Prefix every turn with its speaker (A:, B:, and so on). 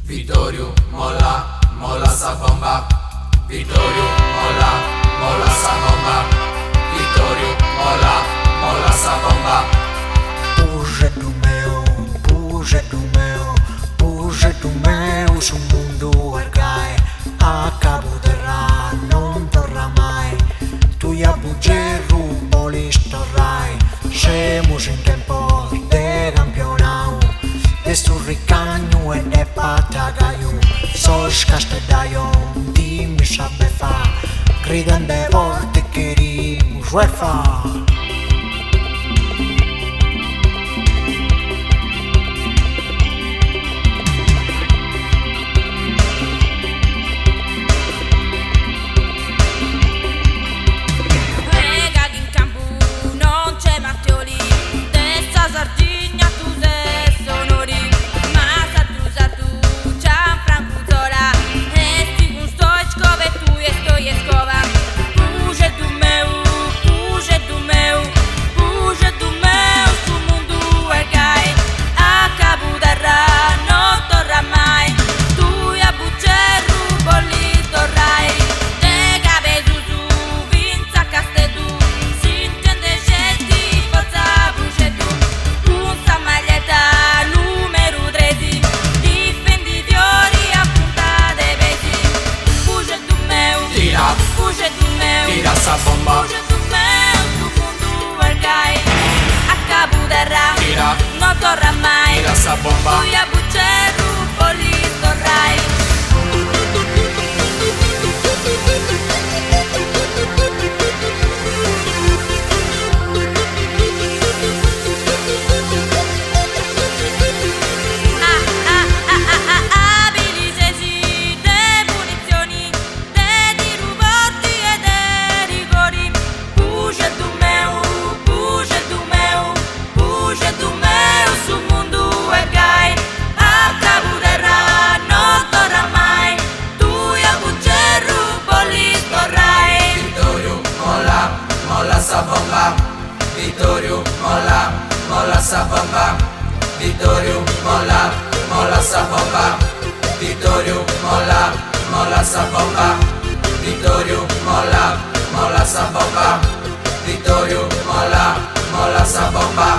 A: Vittorio, molla, molla sa bomba. Vittorio, molla, molla sa bomba. Vittorio, molla, molla sa bomba.
B: Projeto meu, sul mundo orgai. Acabo terra, non torna mai. Tu ya bugeru, bolis torrai. Semos in tempo de campionau. De surricagno e de patagaiu. Sos castedaio, dimmi sabefa. Gridan de volte che rimus UEFA.
A: Tira sa bomba.
C: Projeto meu, no mundo ergai. Acabo terra,
A: Tira,
C: non torna mai.
A: tira sa bomba.
C: Tu ya buceru, bolis torrai.
A: Sa bomba. Vittorio, molla, molla sa bomba. Vittorio, molla, molla sa bomba. Vittorio, molla, molla sa bomba. Vittorio, molla, molla sa bomba. Vittorio, molla, molla sa bomba.